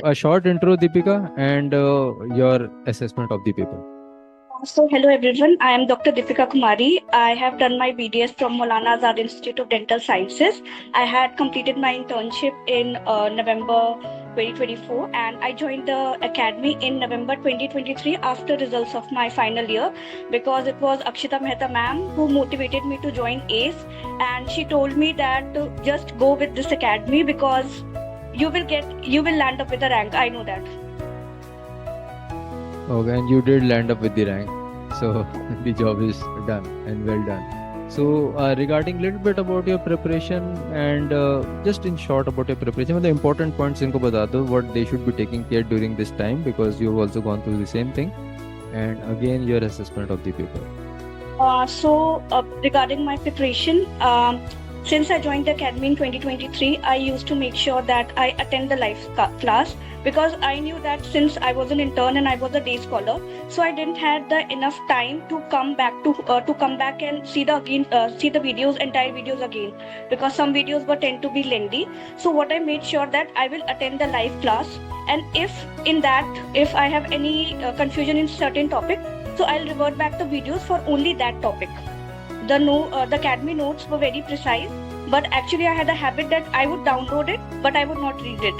a short intro, Deepika, and your assessment of the paper. So, hello everyone. I am Dr. Deepika Kumari. I have done my BDS from Maulana Azad Institute of Dental Sciences. I had completed my internship in November 2024 and I joined the academy in November 2023 after results of my final year because it was Akshita Mehta ma'am who motivated me to join ACE, and she told me that just go with this academy because you will land up with a rank. I know that. Okay, and you did land up with the rank, so the job is done and well done. So, regarding little bit about your preparation and just in short about your preparation, the important points इनको बता दो what they should be taking care during this time because you've also gone through the same thing, and again your assessment of the paper. Regarding my preparation, since I joined the academy in 2023, I used to make sure that I attend the live class because I knew that since I was an intern and I was a day scholar, so I didn't had the enough time to come back and see the videos, entire videos again, because some videos were tend to be lengthy. So what I made sure that I will attend the live class, and if I have any confusion in certain topic, so I'll revert back the videos for only that topic. The academy notes were very precise, but actually I had a habit that I would download it, but I would not read it.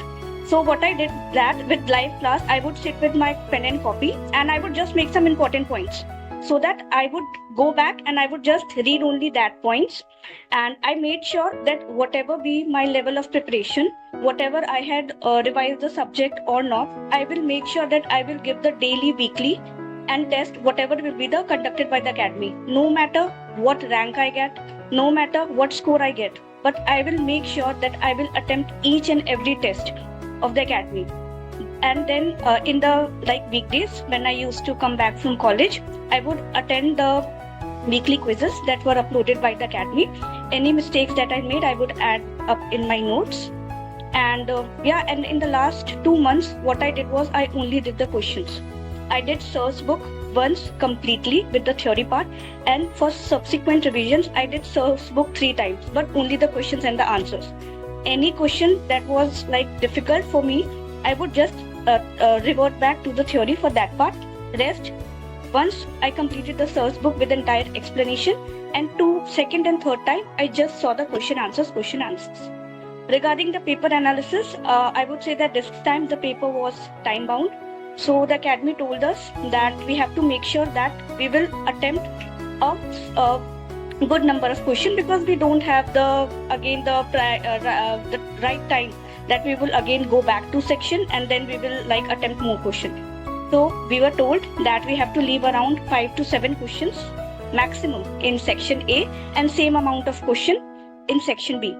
So what I did that with live class, I would sit with my pen and copy, and I would just make some important points, so that I would go back and I would just read only that points. And I made sure that whatever be my level of preparation, whatever I had revised the subject or not, I will make sure that I will give the daily, weekly, and test whatever will be the conducted by the academy, no matter what rank I get, no matter what score I get, but I will make sure that I will attempt each and every test of the academy. And then in the weekdays when I used to come back from college, I would attend the weekly quizzes that were uploaded by the academy. Any mistakes that I made, I would add up in my notes. And and in the last 2 months, what I did was I only did the questions. I did Sir's book once completely with the theory part, and for subsequent revisions, I did Sir's book 3 times, but only the questions and the answers. Any question that was difficult for me, I would just revert back to the theory for that part. Rest, once I completed the Sir's book with entire explanation, and second and third time, I just saw the question answers. Regarding the paper analysis, I would say that this time the paper was time bound. So the academy told us that we have to make sure that we will attempt a good number of questions because we don't have the right time that we will again go back to section and then we will attempt more questions. So we were told that we have to leave around 5 to 7 questions maximum in section A and same amount of question in section B.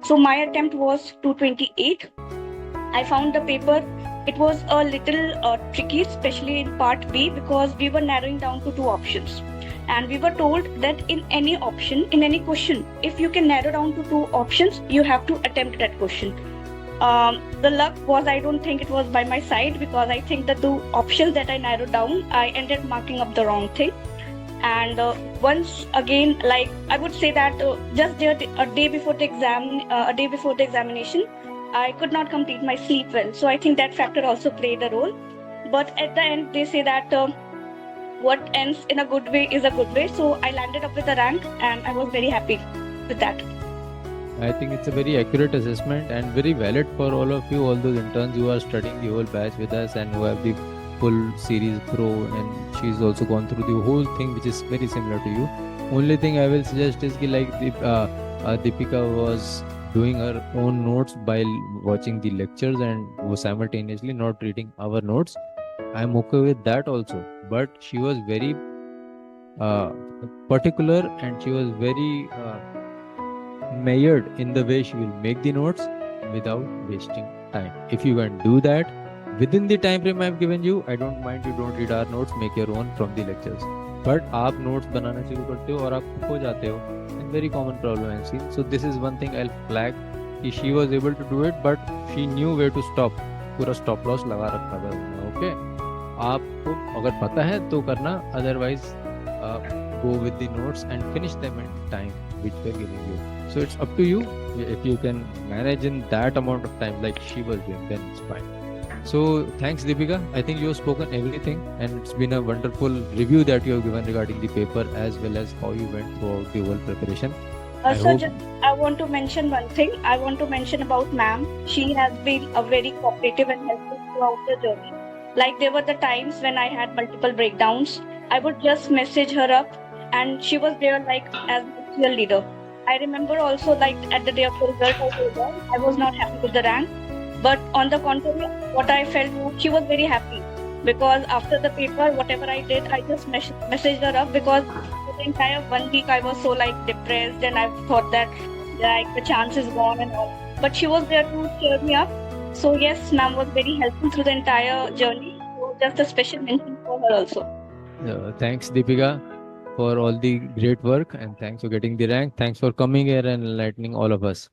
So my attempt was 228. I found the paper, it was a little tricky, especially in part B, because we were narrowing down to 2 options. And we were told that in any option, in any question, if you can narrow down to 2 options, you have to attempt that question. The luck was, I don't think it was by my side, because I think the 2 options that I narrowed down, I ended marking up the wrong thing. And once again, I would say that just a day before the examination, I could not complete my sleep well. So I think that factor also played a role. But at the end, they say that what ends in a good way is a good way. So I landed up with a rank and I was very happy with that. I think it's a very accurate assessment and very valid for all of you, all those interns who are studying the whole batch with us and who have the full series pro, and she's also gone through the whole thing, which is very similar to you. Only thing I will suggest is Deepika was doing her own notes while watching the lectures and was simultaneously not reading our notes. I'm okay with that also, but she was very particular and she was very measured in the way she will make the notes without wasting time. If you can do that within the time frame I've given you, I don't mind you don't read our notes, make your own from the lectures. But आप notes बनाना शुरू करते हो और आप खो जाते हो, and very common problem I've seen. So this is one thing I'll flag कि she was able to do it, but she knew where to stop. पूरा stop loss लगा रखा था उन्होंने. Okay, आपको अगर पता है तो करना, otherwise go with the notes and finish them in time which we're giving you. So it's up to you. If you can manage in that amount of time like she was doing, then it's fine. So thanks, Deepika. I think you have spoken everything, and it's been a wonderful review that you have given regarding the paper as well as how you went throughout the whole preparation. I So hope. just I want to mention one thing. I want to mention about ma'am. She has been a very cooperative and helpful throughout the journey. Like there were the times when I had multiple breakdowns. I would just message her up, and she was there like as a cheerleader. I remember also like at the day of the result, I told her I was not happy with the rank, but on the contrary, what I felt was she was very happy because after the paper, whatever I did, I just messaged her up because for the entire 1 week I was so like depressed and I thought that like the chance is gone and all. But she was there to cheer me up. So yes, ma'am was very helpful through the entire journey. So just a special mention for her also. Thanks, Deepika, for all the great work, and thanks for getting the rank. Thanks for coming here and enlightening all of us.